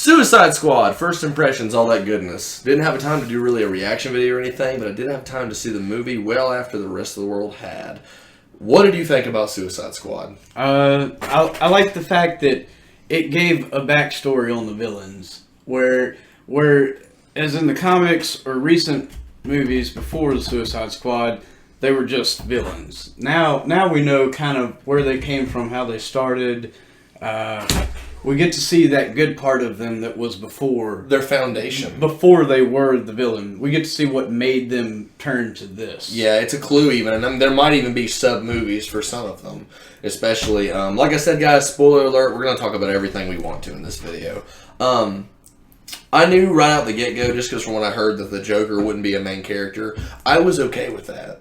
Suicide Squad, first impressions, all that goodness. Didn't have time to do really a reaction video or anything, but I did have time to see the movie after the rest of the world had. What did you think about Suicide Squad? I like the fact that it gave a backstory on the villains, where as in the comics or recent movies before the Suicide Squad, they were just villains. Now we know kind of where they came from, how they started. We get to see that good part of them that was before Their foundation. before they were the villain. We get to see what made them turn to this. Yeah, it's a clue even, and there might even be sub-movies for some of them. Especially, like I said, guys, spoiler alert, we're going to talk about everything we want to in this video. I knew right out the get-go, just because from when I heard that the Joker wouldn't be a main character, I was okay with that.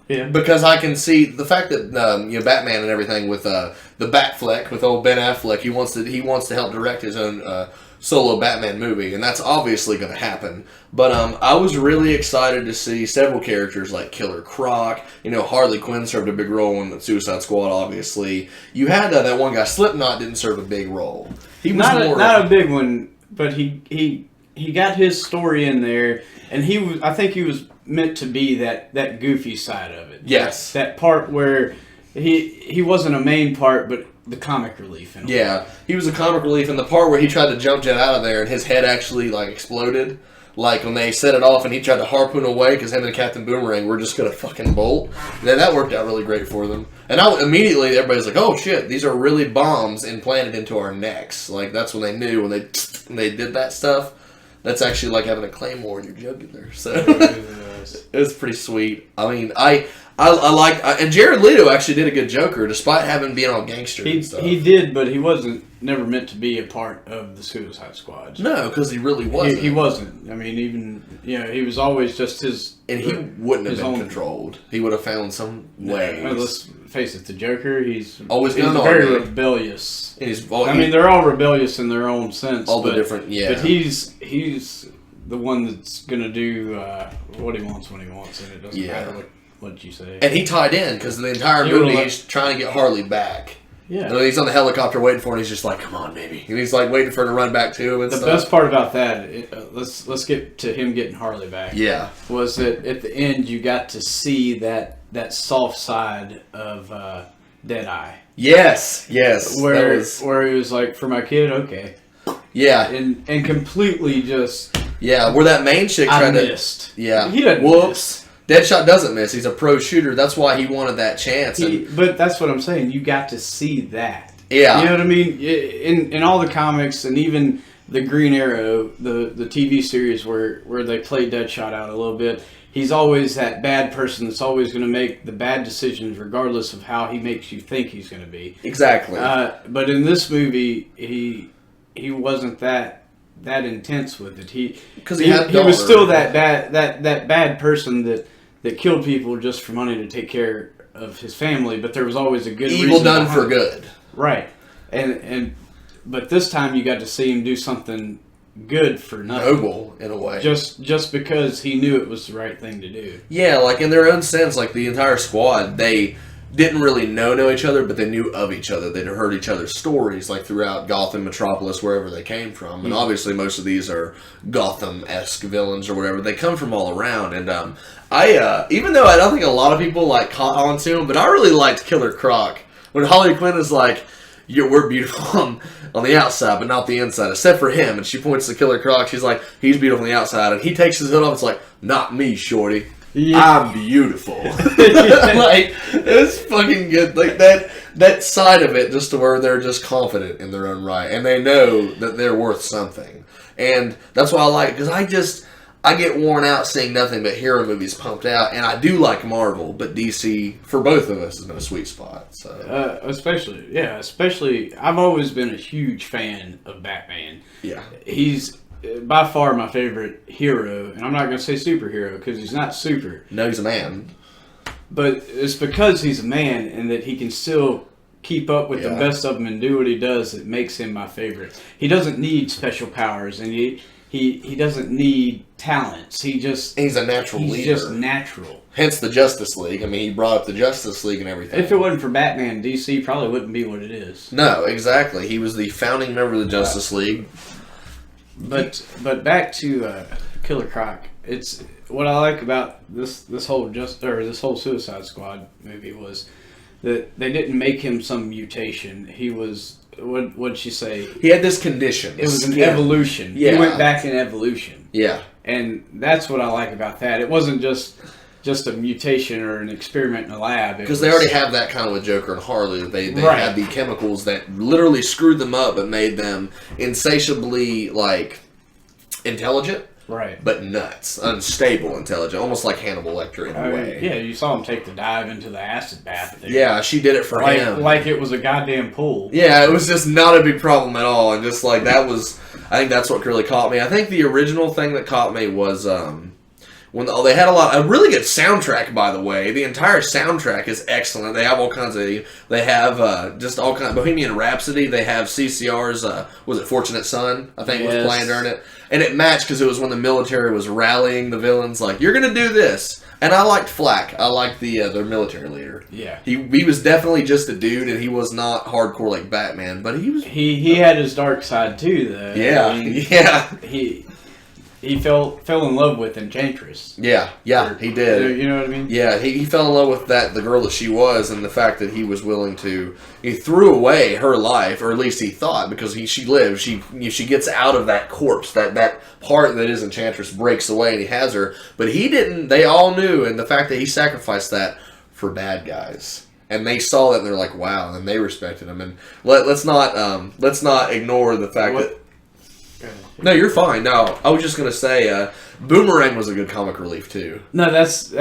Yeah. Because I can see the fact that Batman and everything with the Batfleck with old Ben Affleck, he wants to help direct his own solo Batman movie, and that's obviously going to happen. But I was really excited to see several characters like Killer Croc. Harley Quinn served a big role in the Suicide Squad. Obviously, you had that one guy Slipknot didn't serve a big role. He was not a big one, but he got his story in there, and I think he was meant to be that goofy side of it. Yes. That part where he wasn't a main part, but the comic relief. Yeah, he was a comic relief in the part where he tried to jump jet out of there and his head actually exploded. Like when they set it off and he tried to harpoon away because him and Captain Boomerang were just going to fucking bolt. Then that worked out really great for them. And immediately everybody's like, oh shit, these are really bombs implanted into our necks. That's when they knew when they did that stuff. That's actually like having a claymore in your jugular. So it was pretty sweet. I mean, I and Jared Leto actually did a good Joker, despite having been all gangster and stuff. He did, but he wasn't never meant to be a part of the Suicide Squad. No, because he really wasn't. He wasn't. I mean, even he was always just his. And he wouldn't have been controlled. He would have found some way. Let's face it, the Joker, he's very rebellious. And they're all rebellious in their own sense. The different, yeah. But he's the one that's gonna do what he wants when he wants, and it doesn't matter what you say. And he tied in because the entire movie he's trying to get Harley back. Yeah. And he's on the helicopter waiting for her, and he's just like, come on, baby. And he's waiting for her to run back to him and the stuff. best part about that, let's get to him getting Harley back. Yeah. Was that at the end you got to see that soft side of Deadeye. Yes. Where he was like, for my kid, okay. Yeah. And completely just... Yeah, where that main chick tried missed. Yeah. He doesn't miss. Deadshot doesn't miss. He's a pro shooter. That's why he wanted that chance. But that's what I'm saying. You got to see that. Yeah. You know what I mean? In all the comics and even the Green Arrow, the TV series where they play Deadshot out a little bit, he's always that bad person that's always going to make the bad decisions regardless of how he makes you think he's going to be. Exactly. But in this movie, he wasn't that intense with it. He was still that bad person that killed people just for money to take care of his family, but there was always a good evil reason done for good. Right. But this time you got to see him do something good for nothing. Noble in a way. Just because he knew it was the right thing to do. Yeah, in their own sense, the entire squad, they didn't really know each other, but they knew of each other. They'd heard each other's stories, throughout Gotham, Metropolis, wherever they came from. And obviously most of these are Gotham-esque villains or whatever. They come from all around. And I even though I don't think a lot of people caught on to him, but I really liked Killer Croc. When Harley Quinn is like, we're beautiful on the outside, but not the inside, except for him. And she points to Killer Croc. She's like, he's beautiful on the outside. And he takes his hood off. It's like, not me, shorty. Yeah. I'm beautiful. It was fucking good. That side of it, just to where they're just confident in their own right, and they know that they're worth something, and that's why I like it, because I get worn out seeing nothing but hero movies pumped out, and I do like Marvel, but DC for both of us has been a sweet spot. So especially I've always been a huge fan of Batman. Yeah, he's by far my favorite hero, and I'm not going to say superhero because he's not super. No, he's a man. But it's because he's a man and that he can still keep up with the best of them and do what he does that makes him my favorite. He doesn't need special powers, and he doesn't need talents. He's a natural leader. He's just natural. Hence the Justice League. I mean, he brought up the Justice League and everything. If it wasn't for Batman, DC probably wouldn't be what it is. No, exactly. He was the founding member of the Justice League. But back to Killer Croc. It's what I like about this whole Suicide Squad movie was that they didn't make him some mutation. He was what'd she say? He had this condition. It was an evolution. Yeah. He went back in evolution. Yeah. And that's what I like about that. It wasn't just a mutation or an experiment in a lab. Because they already have that kind of with Joker and Harley. They Right. had the chemicals that literally screwed them up but made them insatiably, like, intelligent. Right. But nuts. Unstable intelligent. Almost like Hannibal Lecter in a way. Yeah, you saw him take the dive into the acid bath there. Yeah, she did it for him. Like it was a goddamn pool. Yeah, it was just not a big problem at all. And just like that was, I think that's what really caught me. I think the original thing that caught me was when they had a really good soundtrack, by the way. The entire soundtrack is excellent. They have all kinds of, they have just all kinds of Bohemian Rhapsody. They have CCR's, was it Fortunate Son, I think, was playing during it. And it matched because it was when the military was rallying the villains, like, you're going to do this. And I liked Flack. I liked their military leader. Yeah. He was definitely just a dude, and he was not hardcore like Batman, but he was... He had his dark side, too, though. Yeah, I mean, yeah. He fell in love with Enchantress. Yeah, he did. You know what I mean? Yeah, he fell in love with the girl that she was, and the fact that he was willing to... He threw away her life, or at least he thought, because she lived. She gets out of that corpse, that part that is Enchantress breaks away, and he has her. But he didn't. They all knew, and the fact that he sacrificed that for bad guys. And they saw that, and they're like, wow, and they respected him. And let's not ignore the fact that... No, you're fine. No, I was just going to say, Boomerang was a good comic relief, too. No, that's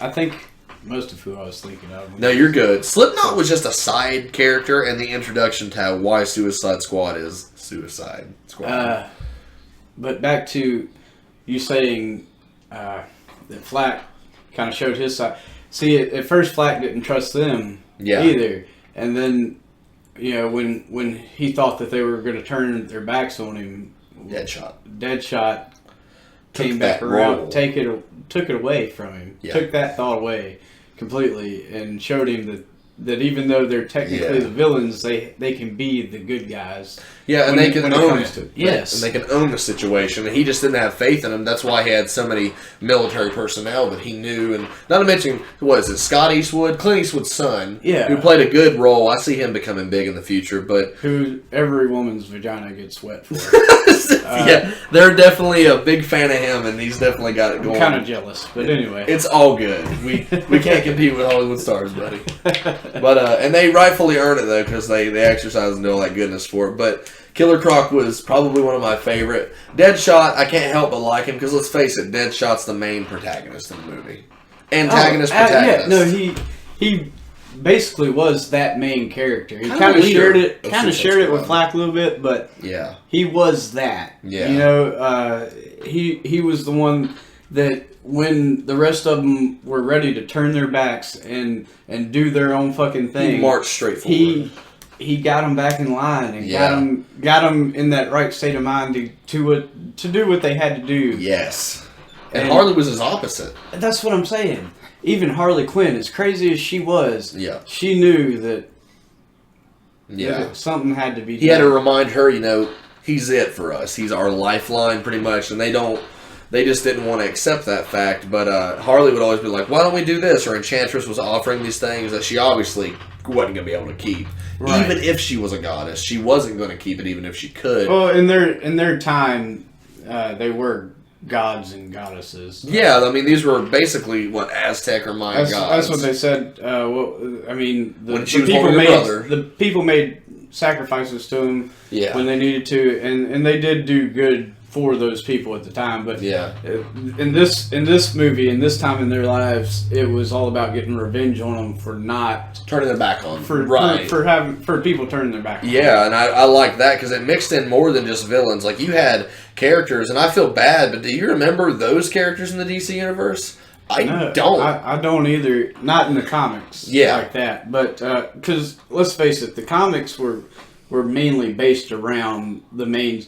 I think, most of who I was thinking of. No, you're good. Slipknot was just a side character and the introduction to why Suicide Squad is Suicide Squad. But back to you saying that Flack kind of showed his side. See, at first Flack didn't trust them either. And then, when he thought that they were going to turn their backs on him, Deadshot came back around, took it away from him, took that thought away completely, and showed him that even though they're technically the villains, they can be the good guys. Yeah, and they can own it. Yes. And they can own the situation. And he just didn't have faith in them. That's why he had so many military personnel that he knew. And not to mention, what is it, Scott Eastwood? Clint Eastwood's son. Yeah. Who played a good role. I see him becoming big in the future. But who every woman's vagina gets wet for. Yeah, they're definitely a big fan of him, and he's definitely got it going. I'm kind of jealous, but anyway. It's all good. We can't compete with Hollywood stars, buddy. But and they rightfully earn it, though, because they exercise and do all that goodness for it. But Killer Croc was probably one of my favorite. Deadshot, I can't help but like him, because let's face it, Deadshot's the main protagonist in the movie. Protagonist. Yeah, no, he basically was that main character. He kind of shared it with Flack a little bit, but he was that. Yeah. He was the one that when the rest of them were ready to turn their backs and do their own fucking thing, he marched straight forward. He got them back in line and got them in that right state of mind to do what they had to do. Yes. And Harley was his opposite. That's what I'm saying. Even Harley Quinn, as crazy as she was, she knew that something had to be done. He had to remind her, he's it for us. He's our lifeline, pretty much. And they just didn't want to accept that fact. But Harley would always be like, why don't we do this? Or Enchantress was offering these things that she obviously wasn't going to be able to keep. Right. Even if she was a goddess, she wasn't going to keep it even if she could. Well, in their time, they were gods and goddesses. Yeah, I mean, these were basically Aztec or Mayan gods. That's what they said. When the people made sacrifices to them when they needed to, and they did do good for those people at the time. But in this movie, in this time in their lives, it was all about getting revenge on them for not turning their back on for people turning their back on. Yeah, and I like that because it mixed in more than just villains. Like, you had characters, and I feel bad, but do you remember those characters in the DC universe? I don't. I don't either. Not in the comics like that. But because let's face it, the comics were mainly based around the main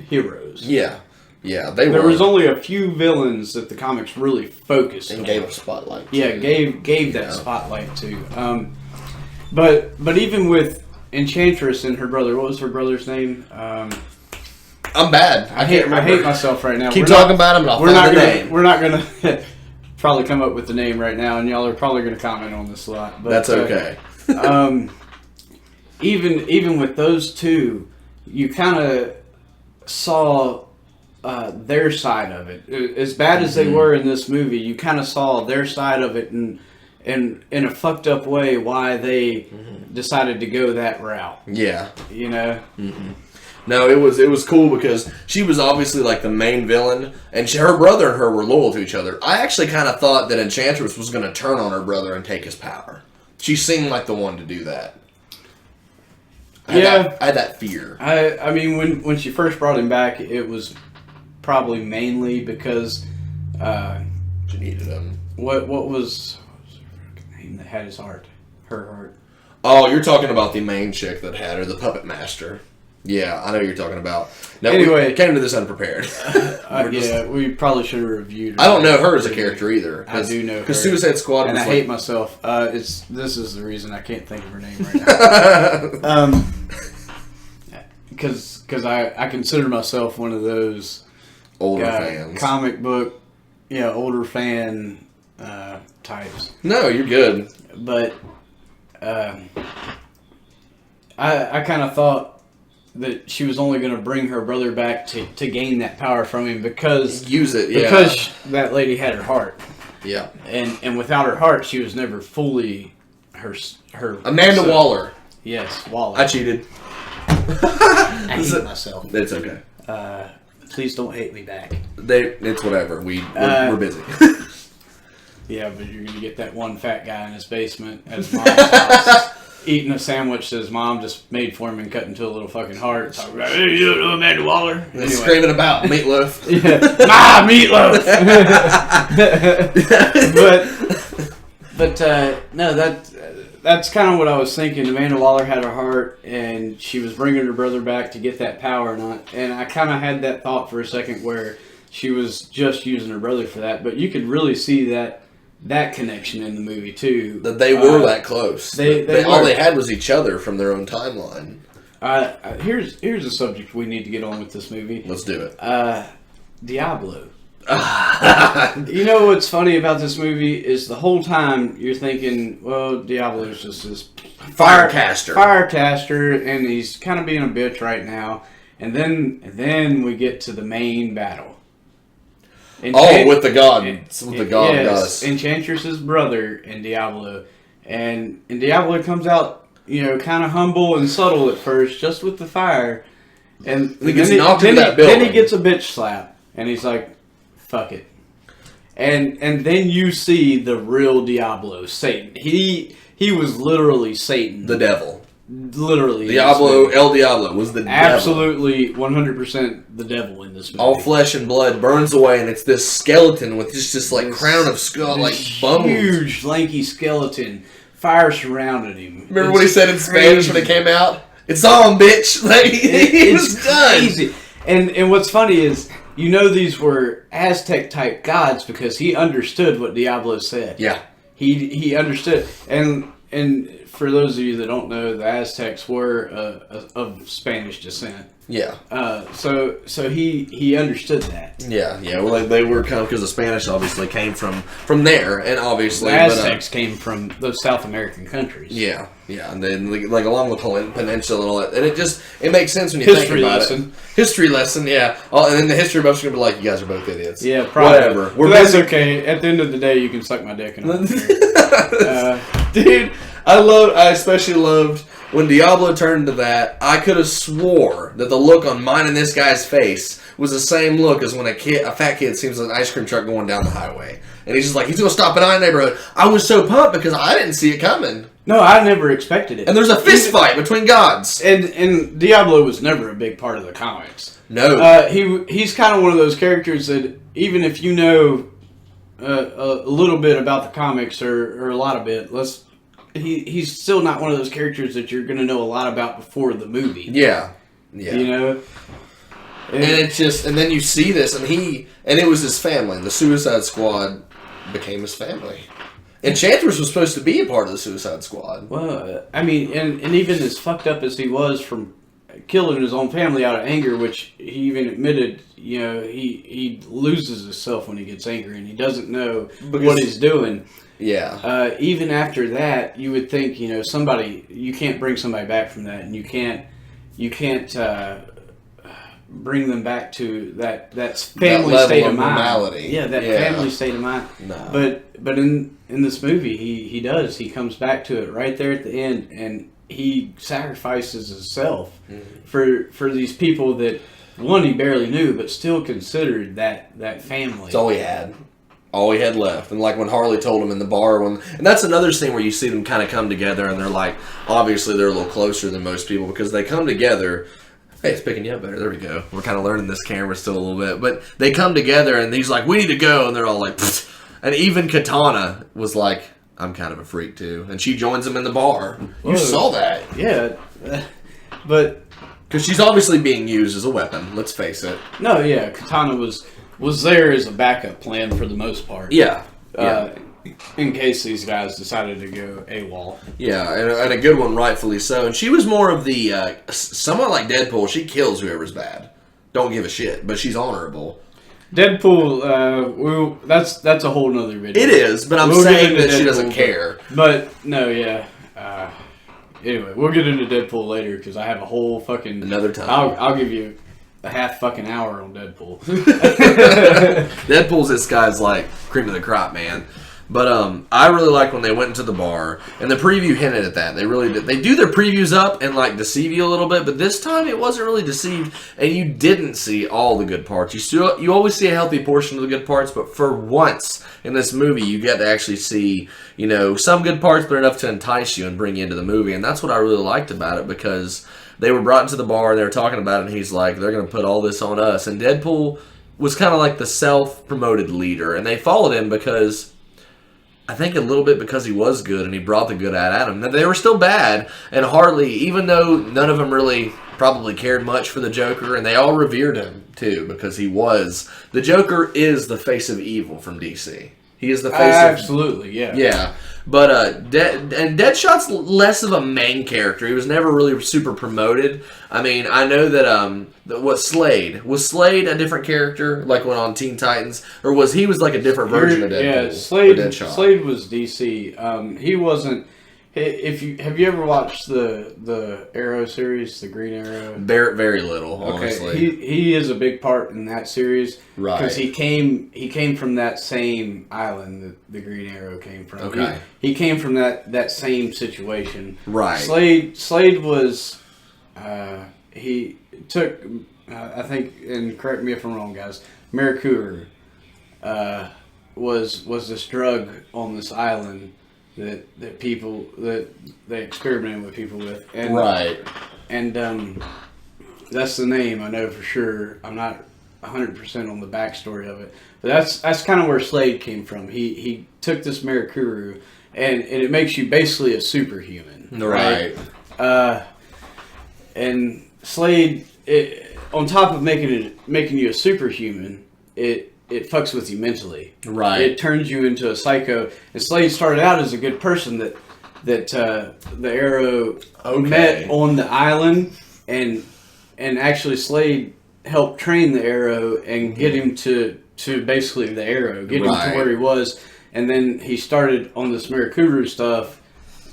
heroes. Yeah, there was only a few villains that the comics really focused and on. Gave a spotlight. Yeah, gave that spotlight to. But even with Enchantress and her brother, what was her brother's name? I'm bad. I can't remember. I hate myself right now. Keep talking about him, and I'll find the name. We're not gonna probably come up with the name right now, and y'all are probably gonna comment on this a lot. But that's okay. Even with those two, you kind of saw their side of it. As bad as they were in this movie, you kind of saw their side of it, and in a fucked up way, why they decided to go that route. Yeah, you know. No, it was cool because she was obviously like the main villain, and her brother and her were loyal to each other. I actually kind of thought that Enchantress was going to turn on her brother and take his power. She seemed like the one to do that. I had that fear. I mean, when she first brought him back, it was probably mainly because she needed him. What was her name that had his heart? Her heart. Oh, you're talking about the main chick that had her, the puppet master. Yeah, I know what you're talking about. Now, anyway, we came to this unprepared. We probably should have reviewed her. I don't know her as a character either. I do know her. Because Suicide Squad and was I hate myself. This is the reason I can't think of her name right now. Because I consider myself one of those older fans. Comic book, older fan types. No, you're good. But I kind of thought that she was only going to bring her brother back to gain that power from him because that lady had her heart. Yeah. And without her heart, she was never fully her Amanda Waller. Yes, Waller. I cheated. I hate myself. It's okay. Please don't hate me back. It's whatever. We're busy. Yeah, but you're going to get that one fat guy in his basement at his mom's house eating a sandwich that his mom just made for him and cut into a little fucking heart. Talking about, hey, you don't know Amanda Waller? Anyway. Screaming about meatloaf. Yeah. Meatloaf! No, that's kind of what I was thinking. Amanda Waller had her heart, and she was bringing her brother back to get that power, and I kind of had that thought for a second where she was just using her brother for that, but you could really see that connection in the movie too. That they were that close. All they had was each other from their own timeline. Here's a subject we need to get on with this movie. Let's do it. Diablo. You know what's funny about this movie is the whole time you're thinking, well, Diablo's just this firecaster, and he's kind of being a bitch right now. And then we get to the main battle. With the god. Goddess. Enchantress's brother in Diablo. And Diablo comes out, kind of humble and subtle at first, just with the fire. And he gets knocked into that building. Then he gets a bitch slap. And he's like, fuck it. And then you see the real Diablo, Satan. He was literally Satan. The devil. Literally. Diablo, El Diablo was the devil. Absolutely 100% the devil in this movie. All flesh and blood burns away, and it's this skeleton with just this crown of skull, bones. Huge, lanky skeleton. Fire surrounded him. Remember what he said in Spanish when it came out? It's on, bitch. It's done. Crazy. And what's funny is, these were Aztec-type gods because he understood what Diablo said. Yeah. He understood. And for those of you that don't know, the Aztecs were of Spanish descent. Yeah. So he understood that. Yeah. Well, they were kind of, because the Spanish obviously came from there, and obviously the Aztecs came from those South American countries. Yeah. And then along the peninsula and all that, and it makes sense when you think about it. History lesson. Yeah. And then the history buff's gonna be like, you guys are both idiots. Yeah. Probably. Whatever. That's okay. At the end of the day, you can suck my dick and dude. I especially loved when Diablo turned to that. I could have swore that the look on mine and this guy's face was the same look as when a fat kid sees an ice cream truck going down the highway. And he's just like, he's going to stop in our neighborhood. I was so pumped because I didn't see it coming. No, I never expected it. And there's a fist fight between gods. And Diablo was never a big part of the comics. No. He's kind of one of those characters that even if you know a little bit about the comics or a lot of it, he's still not one of those characters that you're going to know a lot about before the movie. Yeah. And it's just, and then you see this, and it was his family. The Suicide Squad became his family. Enchantress was supposed to be a part of the Suicide Squad. Well, I mean, and even as fucked up as he was from killing his own family out of anger, which he even admitted, he loses himself when he gets angry and he doesn't know what he's doing. Yeah. Even after that, you would think, you can't bring somebody back from that, and you can't bring them back to that family state of mind. Normality. Yeah, family state of mind. No. But in this movie, he does. He comes back to it right there at the end, and he sacrifices himself for these people that, one, he barely knew, but still considered that family. It's all he had. All he had left. And like when Harley told him in the bar, and that's another scene where you see them kind of come together, and they're like, obviously they're a little closer than most people because they come together. Hey, it's picking you up better. There we go. We're kind of learning this camera still a little bit. But they come together, and he's like, we need to go. And they're all like, pfft. And even Katana was like, I'm kind of a freak too. And she joins him in the bar. You saw that. Yeah. But... Because she's obviously being used as a weapon. Let's face it. No, yeah. Katana was there as a backup plan for the most part. Yeah. In case these guys decided to go AWOL. Yeah, and a good one, rightfully so. And she was more of the, somewhat like Deadpool, she kills whoever's bad. Don't give a shit, but she's honorable. Deadpool, that's a whole nother video. It is, but I'm saying that she doesn't care. But, no, yeah. Anyway, we'll get into Deadpool later, because I have a whole fucking... Another time. I'll give you a half fucking hour on Deadpool. Deadpool's this guy's like cream of the crop, man. But I really like when they went into the bar, and the preview hinted at that. They really did. They do their previews up and like deceive you a little bit, but this time it wasn't really deceived, and you didn't see all the good parts. You always see a healthy portion of the good parts, but for once in this movie, you get to actually see some good parts, but enough to entice you and bring you into the movie, and that's what I really liked about it because they were brought into the bar and they were talking about it, and he's like, they're going to put all this on us, and Deadpool was kind of like the self-promoted leader, and they followed him because. I think a little bit because he was good and he brought the good at him. They were still bad, and Harley, even though none of them really probably cared much for the Joker, and they all revered him too because he was. The Joker is the face of evil from DC. He is the face absolutely, yeah. Yeah. But Deadshot's less of a main character. He was never really super promoted. I mean, I know that Slade was Slade a different character, like when on Teen Titans, or was he like a different version of Deadpool? Yeah, Slade was DC. He wasn't. Have you ever watched the Arrow series, the Green Arrow? Very little, honestly. Okay, he is a big part in that series, right? Because he came from that same island that the Green Arrow came from. Okay, he came from that same situation, right? Slade was he took I think, and correct me if I'm wrong, guys. Mercure was this drug on this island. That they experimented with people with, and, right? And that's the name I know for sure. I'm not 100% on the backstory of it, but that's kind of where Slade came from. He took this Mercuru, and it makes you basically a superhuman, right? And Slade, on top of making you a superhuman, it fucks with you mentally. Right. It turns you into a psycho. And Slade started out as a good person that the Arrow met on the island, and actually Slade helped train the Arrow and get him to basically the Arrow, get him to where he was. And then he started on this Mirakuru stuff,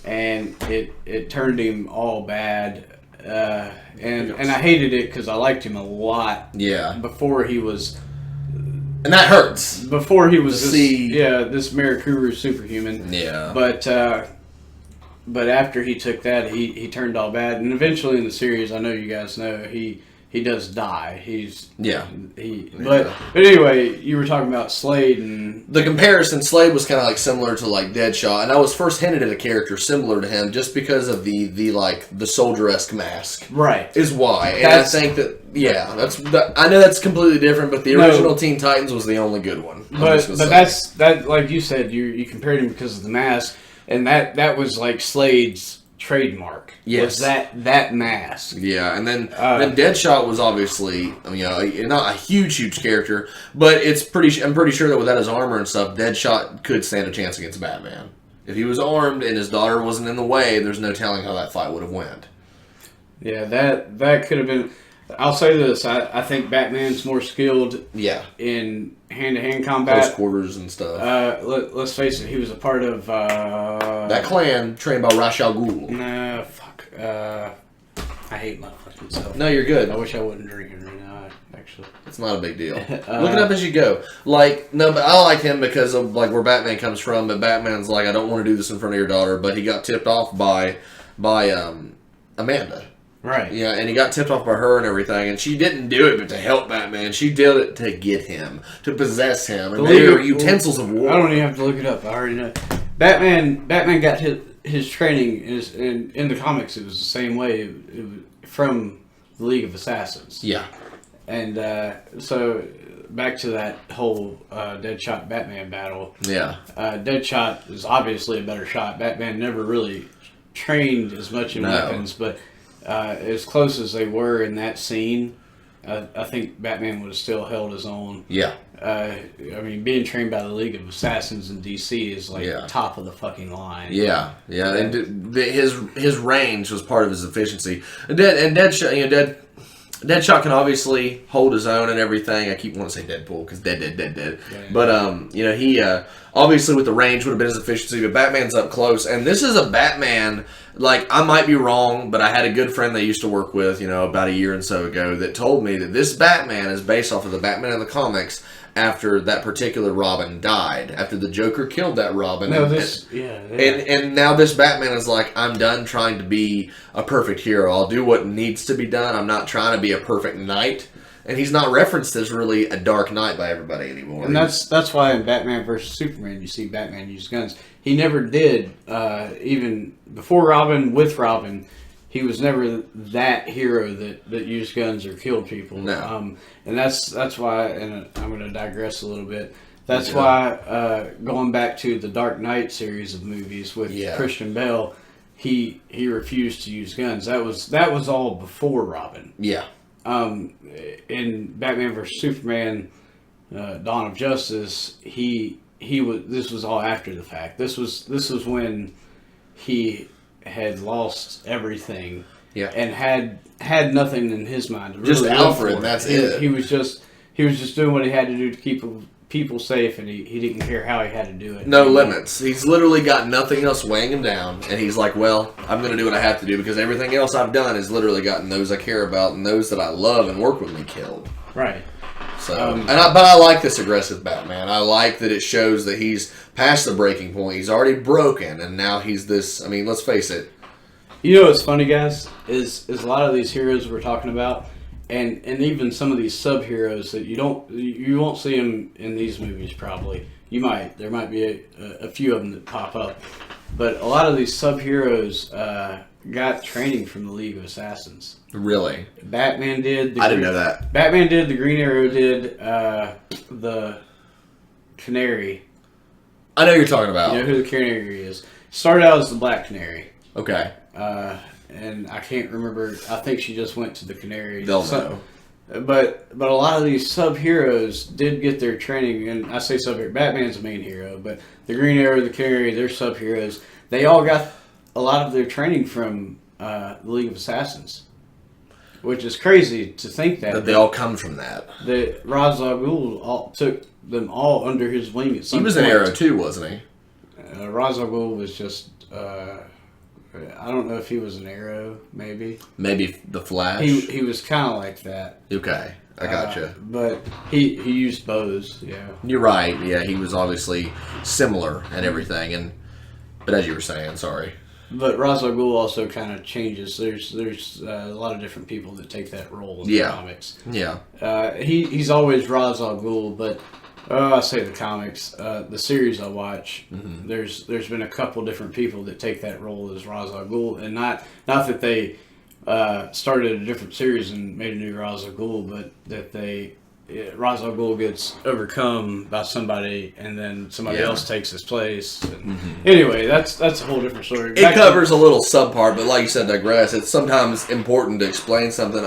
and it turned him all bad. And I hated it because I liked him a lot. Yeah. Before he was. And that hurts. Before he was this Mirakuru superhuman. Yeah. But after he took that, he turned all bad, and eventually in the series, I know you guys know he does die. But anyway, you were talking about Slade and the comparison. Slade was kind of like similar to like Deadshot, and I was first hinted at a character similar to him just because of the soldier-esque mask. Right. Is why, and I think that. Yeah, I know that's completely different, but the original Teen Titans was the only good one. But that's like you said, you compared him because of the mask, and that was like Slade's trademark. Yes, was that mask. Yeah, and then Deadshot was obviously not a huge character, but I'm pretty sure that without his armor and stuff, Deadshot could stand a chance against Batman if he was armed and his daughter wasn't in the way. There's no telling how that fight would have went. Yeah, that could have been. I'll say this: I think Batman's more skilled. Yeah. In hand-to-hand combat, Close quarters and stuff. Let's face it, he was a part of that clan trained by Ra's al Ghul. Nah, fuck. I hate my fucking self. No, you're good. I wish I wasn't drinking right now. Actually, it's not a big deal. Look it up as you go. Like, no, but I like him because of like where Batman comes from. But Batman's like, I don't want to do this in front of your daughter. But he got tipped off by Amanda. Right. Yeah, and he got tipped off by her and everything, and she didn't do it but to help Batman. She did it to get him, to possess him, and they were utensils of war. I don't even have to look it up. I already know. Batman got his training in the comics. It was the same way. It was from the League of Assassins. Yeah. And so back to that whole Deadshot Batman battle. Yeah. Deadshot is obviously a better shot. Batman never really trained as much in weapons, but as close as they were in that scene, I think Batman would have still held his own. Yeah. I mean, being trained by the League of Assassins in DC is like top of the fucking line. Yeah, yeah, and his range was part of his efficiency. And Deadshot, Deadshot can obviously hold his own and everything. I keep wanting to say Deadpool because dead. Yeah. But he obviously with the range would have been his efficiency. But Batman's up close, and this is a Batman. Like, I might be wrong, but I had a good friend that I used to work with, about a year and so ago, that told me that this Batman is based off of the Batman in the comics after that particular Robin died, after the Joker killed that Robin. And now this Batman is like, I'm done trying to be a perfect hero. I'll do what needs to be done. I'm not trying to be a perfect knight. And he's not referenced as really a dark knight by everybody anymore. And that's why in Batman vs. Superman you see Batman use guns. He never did, even before Robin, with Robin, he was never that hero that used guns or killed people. No. And that's why, and I'm going to digress a little bit, that's why going back to the Dark Knight series of movies with Christian Bale, he refused to use guns. That was all before Robin. Yeah. In Batman vs. Superman, Dawn of Justice, this was all after the fact. This was when he had lost everything, and had nothing in his mind. To just really Alfred. That's it. He was just doing what he had to do to keep people safe, and he didn't care how he had to do it. No limits. He's literally got nothing else weighing him down, and he's like, well, I'm going to do what I have to do because everything else I've done has literally gotten those I care about and those that I love and work with me killed. Right. So, but I like this aggressive Batman. I like that it shows that he's past the breaking point. He's already broken, and now he's this. I mean, let's face it. You know what's funny, guys, is a lot of these heroes we're talking about, and even some of these sub-heroes that you won't see them in these movies probably. There might be a few of them that pop up, but a lot of these sub-heroes got training from the League of Assassins. Really? Batman did. I didn't know that. Batman did. The Green Arrow did. The Canary. I know who you're talking about. You know who the Canary is. Started out as the Black Canary. Okay. And I can't remember. I think she just went to the Canary. They'll know. But a lot of these sub-heroes did get their training, and I say sub-hero. Batman's the main hero, but the Green Arrow, the Canary, they're sub-heroes. They all got a lot of their training from the League of Assassins, which is crazy to think that they all come from that. That Ra's al Ghul took them all under his wing at some point. He was an Arrow too, wasn't he? Ra's al Ghul was just... I don't know if he was an Arrow, maybe. Maybe the Flash? He was kind of like that. Okay, I gotcha. But he used bows, yeah. You're right, yeah, he was obviously similar and everything, but as you were saying, sorry. But Ra's al Ghul also kind of changes. There's a lot of different people that take that role in the comics. Yeah. He's always Ra's al Ghul, but I say the comics, the series I watch. Mm-hmm. There's been a couple different people that take that role as Ra's al Ghul, and not that they started a different series and made a new Ra's al Ghul, but that Ra's al Ghul gets overcome by somebody, and then somebody else takes his place. And anyway, that's a whole different story. It covers a little subpart, but like you said, digress. It's sometimes important to explain something.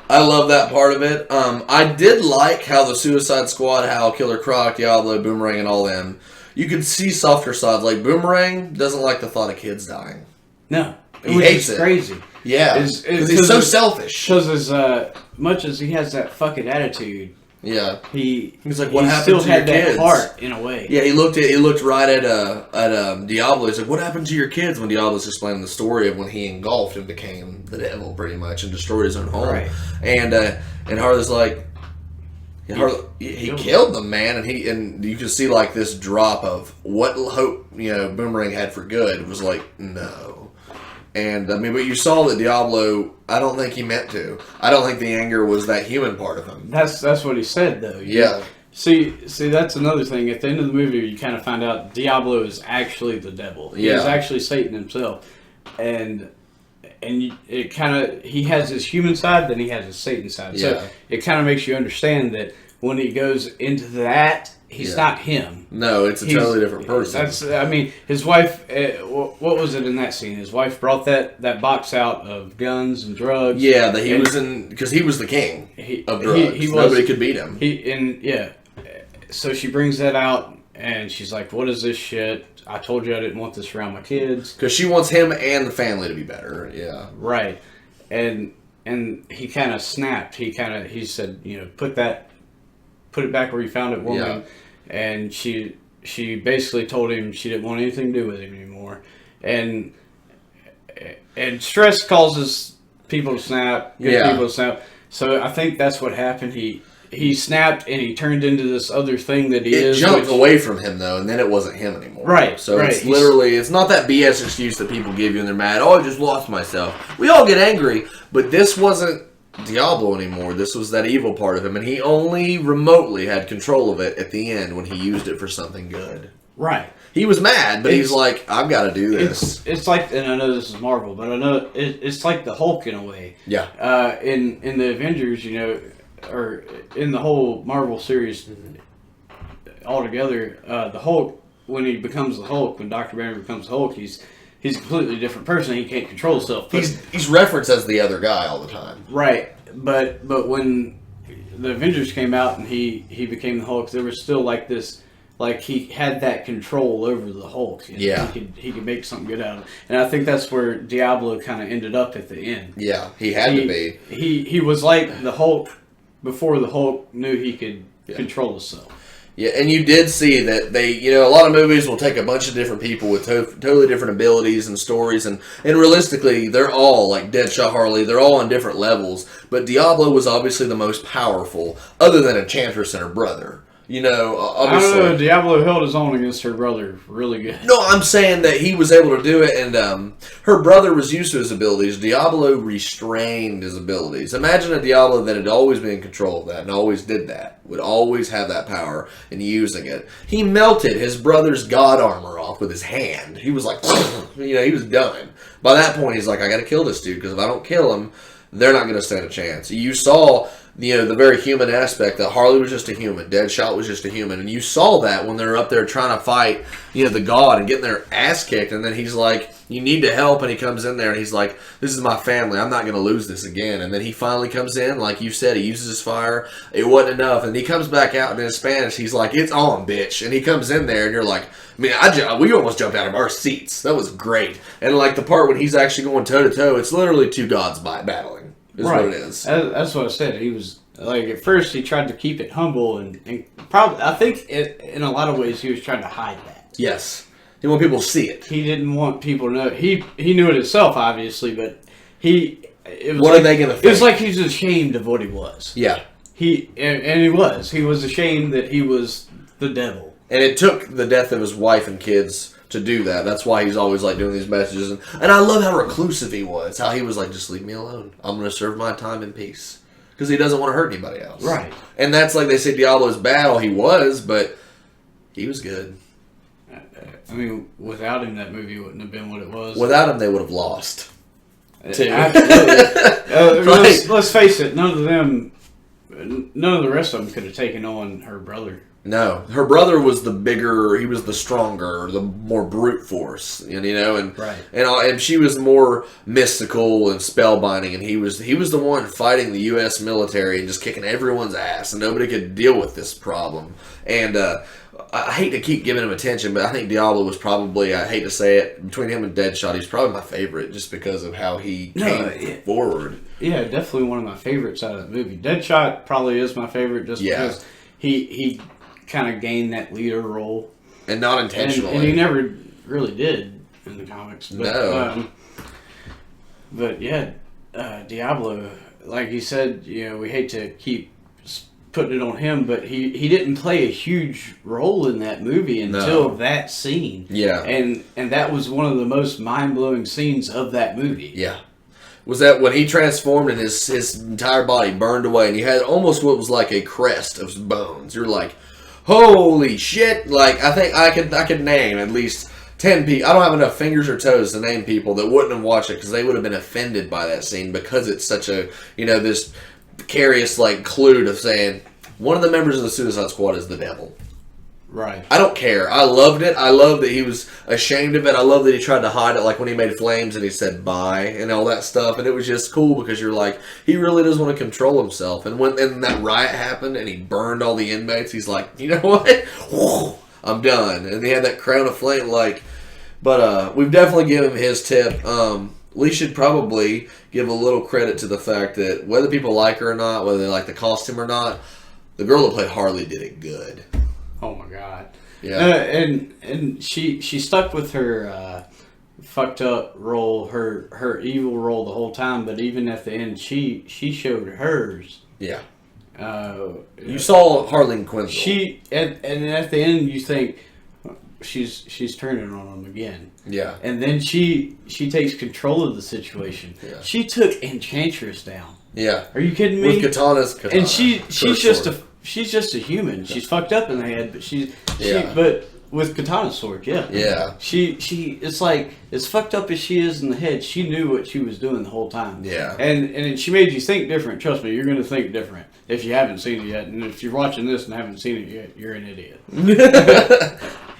I love that part of it. I did like how the Suicide Squad, how Killer Croc, Diablo, Boomerang, and all them, you could see softer sides. Like Boomerang doesn't like the thought of kids dying. No, he hates it. Crazy. Yeah, because he's so selfish. Because as much as he has that fucking attitude, yeah, he's like, what happened still to had your that kids? heart in a way. Yeah, he looked right at Diablo. He's like, what happened to your kids? When Diablo's explaining the story of when he engulfed and became the devil, pretty much, and destroyed his own home. Right. And Harley's like, he killed them, man, and you can see like this drop of what hope Boomerang had for good. It was like, no. And I mean, but you saw that Diablo, I don't think he meant to. I don't think the anger was that human part of him. That's what he said, though. Yeah. See, that's another thing. At the end of the movie, you kind of find out Diablo is actually the devil. He is actually Satan himself, and it kind of, he has his human side, then he has his Satan side. Yeah. So it kind of makes you understand that when he goes into that, he's not him. No, it's a totally different person. I mean, his wife. What was it in that scene? His wife brought that box out of guns and drugs. Yeah, that he was in, because he was the king of drugs. Nobody could beat him. So she brings that out, and she's like, "What is this shit? I told you I didn't want this around my kids." Because she wants him and the family to be better. Yeah. Right, and he kind of snapped. He said, put it back where you found it, woman. Yeah. And she basically told him she didn't want anything to do with him anymore. And stress causes people to snap, people to snap. So I think that's what happened. He snapped and he turned into this other thing that he is. It jumped away from him though, and then it wasn't him anymore. Right. So it's literally, it's not that BS excuse that people give you and they're mad. Oh, I just lost myself. We all get angry, but this wasn't Diablo anymore. This was that evil part of him, and he only remotely had control of it at the end when he used it for something good. Right. He was mad, but he's like, I've got to do this. It's like, and I know this is Marvel, but I know it's like the Hulk in a way. Yeah. In the Avengers, or in the whole Marvel series altogether, the Hulk, when he becomes the Hulk, when Dr. Banner becomes the Hulk, he's a completely different person. He can't control himself. He's referenced as the other guy all the time. Right. But when the Avengers came out and he became the Hulk, there was still like this, like he had that control over the Hulk. Yeah. He could make something good out of it. And I think that's where Diablo kind of ended up at the end. Yeah, he had to be. He was like the Hulk before the Hulk knew he could control himself. Yeah, and you did see that they, a lot of movies will take a bunch of different people with totally different abilities and stories, and realistically, they're all, like Deadshot, Harley, they're all on different levels, but Diablo was obviously the most powerful, other than Enchantress and her brother. Obviously. I don't know, Diablo held his own against her brother really good. No, I'm saying that he was able to do it, and her brother was used to his abilities. Diablo restrained his abilities. Imagine a Diablo that had always been in control of that and always did that, would always have that power in using it. He melted his brother's god armor off with his hand. He was like, he was done. By that point, he's like, I gotta kill this dude, because if I don't kill him, they're not gonna stand a chance. You saw the very human aspect, that Harley was just a human, Deadshot was just a human, and you saw that when they're up there trying to fight, the god and getting their ass kicked, and then he's like, you need to help, and he comes in there and he's like, this is my family, I'm not going to lose this again, and then he finally comes in, like you said, he uses his fire, it wasn't enough, and he comes back out in Spanish, he's like, it's on, bitch, and he comes in there, and you're like, we almost jumped out of our seats, that was great, and like the part when he's actually going toe-to-toe, it's literally two gods battling. Is right. What it is. That's what I said. He was like, at first he tried to keep it humble, and probably I think in a lot of ways he was trying to hide that. Yes, he wanted people to see it. He didn't want people to know. He knew it himself, obviously, but what are they going to think? It was like he was ashamed of what he was. Yeah, he was ashamed that he was the devil, and it took the death of his wife and kids to do that. That's why he's always like doing these messages, and I love how reclusive he was. How he was like, just leave me alone. I'm going to serve my time in peace, because he doesn't want to hurt anybody else. Right. And that's like they say Diablo's bad. Well, he was, but he was good. I mean, without him, that movie wouldn't have been what it was. Without him, they would have lost. Absolutely. Let's face it. None of the rest of them could have taken on her brother. No, her brother was the bigger, he was the stronger, the more brute force, right. and she was more mystical and spellbinding, and he was the one fighting the U.S. military and just kicking everyone's ass, and nobody could deal with this problem. And I hate to keep giving him attention, but I think Diablo was probably, I hate to say it, between him and Deadshot, he's probably my favorite just because of how he came forward. Yeah, definitely one of my favorites out of the movie. Deadshot probably is my favorite just because he kind of gained that leader role. And not intentionally. And he never really did in the comics. But, no. But yeah, Diablo, like you said, we hate to keep putting it on him, but he didn't play a huge role in that movie until that scene. Yeah. And that was one of the most mind-blowing scenes of that movie. Yeah. Was that when he transformed and his entire body burned away and you had almost what was like a crest of bones. You're like, holy shit. Like, I think I could name at least 10 people. I don't have enough fingers or toes to name people that wouldn't have watched it because they would have been offended by that scene because it's such a, this precarious like clue to saying one of the members of the Suicide Squad is the devil. Right. I don't care. I loved it. I love that he was ashamed of it. I love that he tried to hide it, like when he made flames and he said bye and all that stuff. And it was just cool because you're like, he really does want to control himself. And when that riot happened and he burned all the inmates, he's like, you know what? I'm done. And he had that crown of flame, but we've definitely given him his tip. We should probably give a little credit to the fact that whether people like her or not, whether they like the costume or not, the girl that played Harley did it good. Oh my god! Yeah, and she stuck with her fucked up role, her evil role the whole time. But even at the end, she showed hers. Yeah. You saw Harleen Quinn. And at the end, you think she's turning on him again. Yeah. And then she takes control of the situation. Yeah. She took Enchantress down. Yeah. Are you kidding me? With katanas. And she's just a human. She's fucked up in the head, but but with katana sword, yeah. Yeah. She it's like as fucked up as she is in the head, she knew what she was doing the whole time. Yeah. And she made you think different. Trust me, you're gonna think different if you haven't seen it yet. And if you're watching this and haven't seen it yet, you're an idiot.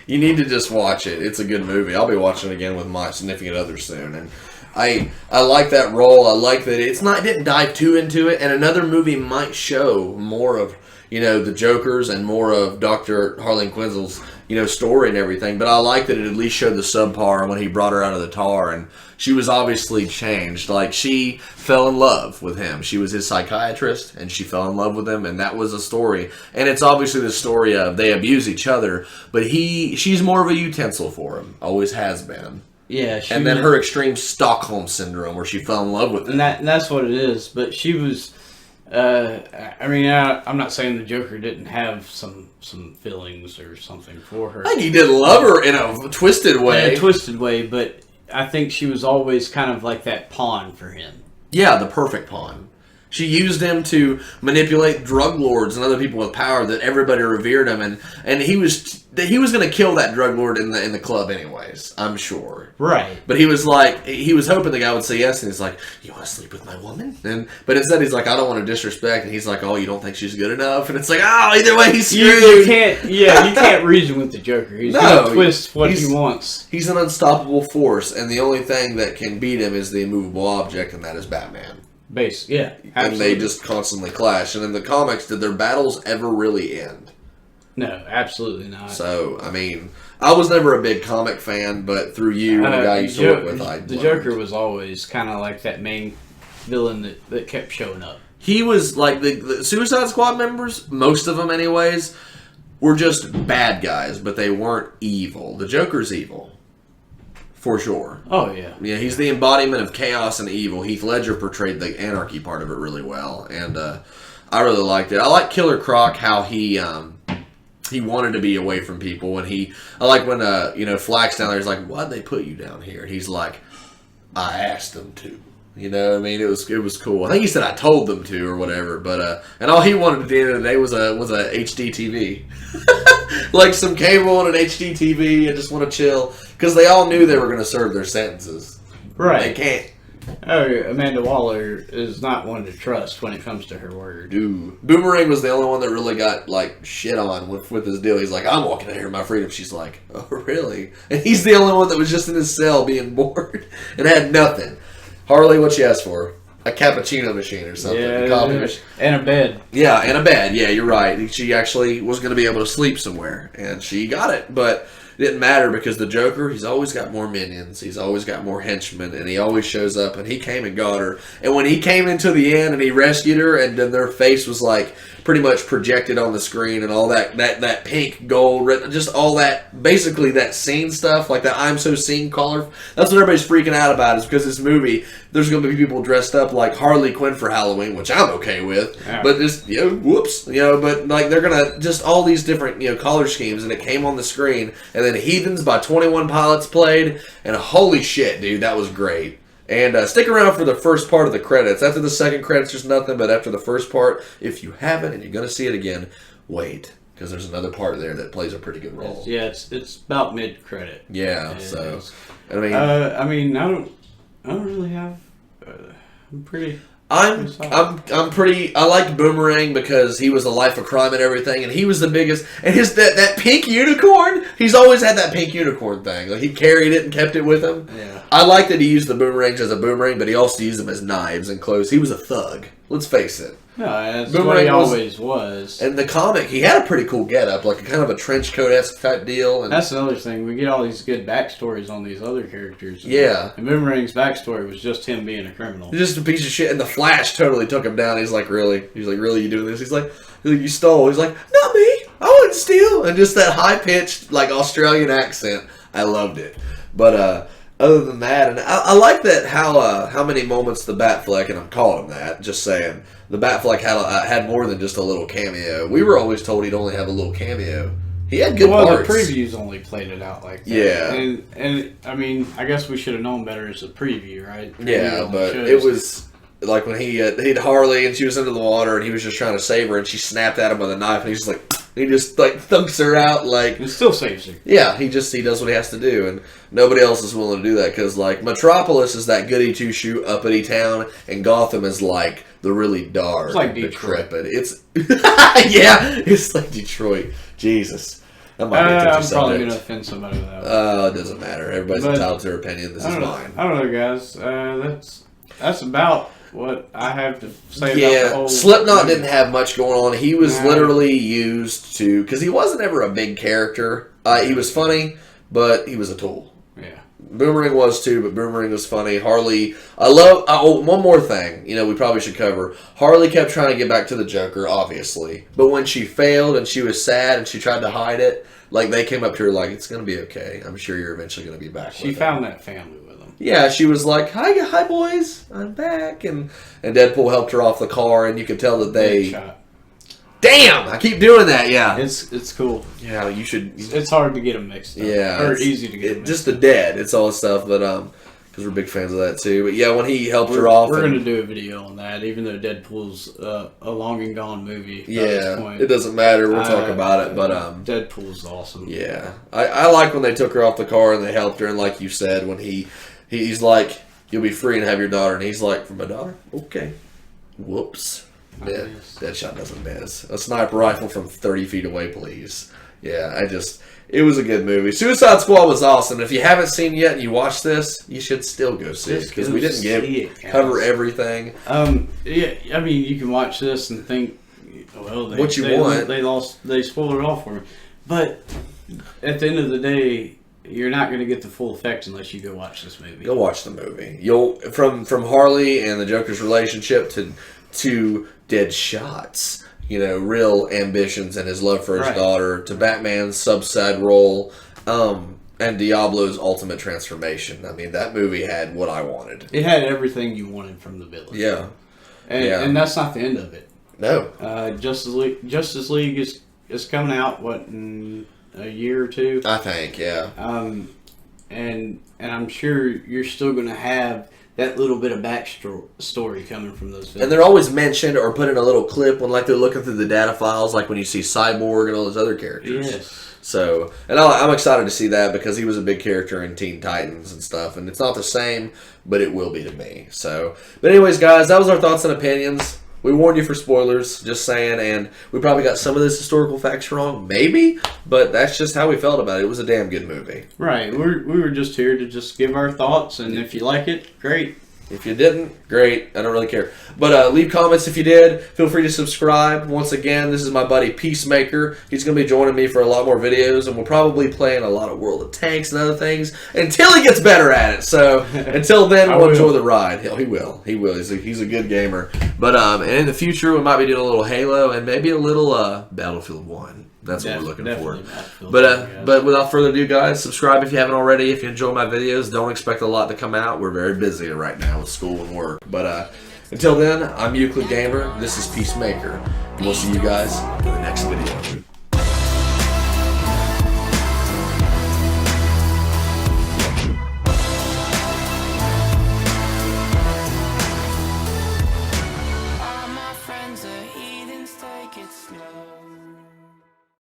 You need to just watch it. It's a good movie. I'll be watching it again with my significant other soon. And I like that role. I like that it didn't dive too into it. And another movie might show more of the Joker's and more of Dr. Harleen Quinzel's story and everything. But I like that it at least showed the subpar when he brought her out of the tar, and she was obviously changed. Like, she fell in love with him. She was his psychiatrist, and she fell in love with him, and that was a story. And it's obviously the story of they abuse each other, but she's more of a utensil for him. Always has been. Yeah. And then her extreme Stockholm syndrome, where she fell in love with him. And that's what it is. But she was. I'm not saying the Joker didn't have some feelings or something for her. I think he did love her in a twisted way. In a twisted way, but I think she was always kind of like that pawn for him. Yeah, the perfect pawn. She used him to manipulate drug lords and other people with power that everybody revered him, and he was going to kill that drug lord in the club anyways, I'm sure. Right. But he was hoping the guy would say yes, and he's like, "You want to sleep with my woman?" But instead he's like, "I don't want to disrespect," and he's like, "Oh, you don't think she's good enough?" And it's like, either way he's screwed. You can't reason with the Joker. He's going to twist what he wants. He's an unstoppable force, and the only thing that can beat him is the immovable object, and that is Batman. Yeah, absolutely. And they just constantly clash. And in the comics, did their battles ever really end? No, absolutely not. So, I was never a big comic fan, but through you and the guy you used to work with, the Joker was always kind of like that main villain that kept showing up. He was like the Suicide Squad members, most of them anyways, were just bad guys, but they weren't evil. The Joker's evil. For sure. Oh, yeah. Yeah, he's the embodiment of chaos and evil. Heath Ledger portrayed the anarchy part of it really well, and I really liked it. I like Killer Croc, how he wanted to be away from people, and I like when Flack's down there. He's like, "Why'd they put you down here?" And he's like, "I asked them to." You know what I mean? It was cool. I think he said I told them to or whatever. But and all he wanted at the end of the day was a HD TV, like some cable and an HD TV, and just want to chill because they all knew they were going to serve their sentences. Right? They can't. Oh, Amanda Waller is not one to trust when it comes to her word. Dude, Boomerang was the only one that really got shit on with his deal. He's like, "I'm walking out here in my freedom." She's like, "Oh, really?" And he's the only one that was just in his cell being bored and had nothing. Harley, what you asked for? a cappuccino machine or something. Yeah, a coffee machine. And a bed. Yeah, and a bed. Yeah, you're right. She actually was going to be able to sleep somewhere, and she got it. But it didn't matter because the Joker, he's always got more minions. He's always got more henchmen, and he always shows up, and he came and got her. And when he came into the inn and he rescued her, and then their face was like pretty much projected on the screen and all that pink, gold, just all that, basically that scene stuff, like that I'm So Scene color. That's what everybody's freaking out about, is because this movie, there's going to be people dressed up like Harley Quinn for Halloween, which I'm okay with. Yeah. But just, whoops. But like they're going to, just all these different, color schemes, and it came on the screen. And then Heathens by 21 Pilots played, and holy shit, dude, that was great. And stick around for the first part of the credits. After the second credits, there's nothing, but after the first part, if you haven't and you're going to see it again, wait, because there's another part there that plays a pretty good role. It's about mid-credit. Yeah, so, I mean, I don't really have, I'm pretty... I like Boomerang because he was the life of crime and everything, and he was the biggest. And that pink unicorn, he's always had that pink unicorn thing. Like, he carried it and kept it with him. Yeah. I like that he used the boomerangs as a boomerang, but he also used them as knives and clothes. He was a thug. Let's face it. No, that's what he always was. And the comic, he had a pretty cool getup, like a kind of a trench coat-esque type deal. And that's another thing. We get all these good backstories on these other characters. Yeah. And Boomerang's backstory was just him being a criminal. Just a piece of shit. And the Flash totally took him down. He's like, really? He's like, really, you doing this? He's like, you stole. He's like, not me. I wouldn't steal. And just that high-pitched, like, Australian accent. I loved it. But, other than that, and I like that how many moments the Batfleck, and I'm calling him that, just saying, the Batfleck had more than just a little cameo. We were always told he'd only have a little cameo. He had good parts. The previews only played it out like that. Yeah. And I mean, I guess we should have known better as a preview, right? Yeah, but it was... Like when he had Harley and she was under the water and he was just trying to save her and she snapped at him with a knife and he's just like, he just like thunks her out like. He still saves her. Yeah, he does what he has to do, and nobody else is willing to do that because like Metropolis is that goody two shoe uppity town and Gotham is like the really dark, it's like Detroit. Decrepit. It's yeah, it's like Detroit. Jesus. I'm probably going to offend somebody with that. It doesn't matter. Everybody's entitled to their opinion. This is mine. I don't know, guys. That's about what I have to say about the whole... Slipknot didn't have much going on. He was literally used to... Because he wasn't ever a big character. He was funny, but he was a tool. Yeah. Boomerang was too, but Boomerang was funny. Harley... I love... one more thing, we probably should cover. Harley kept trying to get back to the Joker, obviously. But when she failed and she was sad and she tried to hide it, like, they came up to her like, it's going to be okay. I'm sure you're eventually going to be back She found that family with them. Yeah, she was like, hi boys, I'm back. And Deadpool helped her off the car, and you could tell that they... Damn! I keep doing that, yeah. It's cool. Yeah, you should... It's hard to get them mixed up. Yeah. Or easy to get them mixed just the dead, it's all stuff, but... Because we're big fans of that, too. But yeah, when he helped her off... We're going to do a video on that, even though Deadpool's a long and gone movie. Yeah, this point. It doesn't matter. We'll talk about it, but... Deadpool's awesome. Yeah. I like when they took her off the car and they helped her, and like you said, when he's like, you'll be free and have your daughter, and he's like, for my daughter? Okay. Whoops. Yeah, Deadshot doesn't miss. A sniper rifle from 30 feet away, please. Yeah, it was a good movie. Suicide Squad was awesome. If you haven't seen it yet and you watch this, you should still go see it because we didn't cover everything. Yeah, I mean, you can watch this and think, well, they spoiled it all for me. But at the end of the day, you're not going to get the full effect unless you go watch this movie. Go watch the movie. You'll from Harley and the Joker's relationship to Deadshot's real ambitions and his love for his daughter, to Batman's sub-side role, and Diablo's ultimate transformation. I mean, that movie had what I wanted. It had everything you wanted from the villain. Yeah. And that's not the end of it. No. Justice League is coming out, in a year or two? I think, yeah. And I'm sure you're still going to have that little bit of backstory coming from those films. And they're always mentioned or put in a little clip when they're looking through the data files, like when you see Cyborg and all those other characters. Yes. So, and I'm excited to see that because he was a big character in Teen Titans and stuff. And it's not the same, but it will be to me. So, but anyways, guys, that was our thoughts and opinions. We warned you for spoilers, just saying, and we probably got some of this historical facts wrong, maybe, but that's just how we felt about it. It was a damn good movie. Right. We were just here to just give our thoughts, and if you like it, great. If you didn't, great. I don't really care. But leave comments if you did. Feel free to subscribe. Once again, this is my buddy PeaceMaker. He's going to be joining me for a lot more videos, and we'll probably play in a lot of World of Tanks and other things until he gets better at it. So until then, we'll enjoy the ride. Hell, he will. He will. He's a good gamer. But and in the future, we might be doing a little Halo and maybe a little Battlefield 1. That's what we're looking for. But without further ado, guys, subscribe if you haven't already. If you enjoy my videos, don't expect a lot to come out. We're very busy right now with school and work. But until then, I'm Euclid Gamer. This is PeaceMaker. And we'll see you guys in the next video.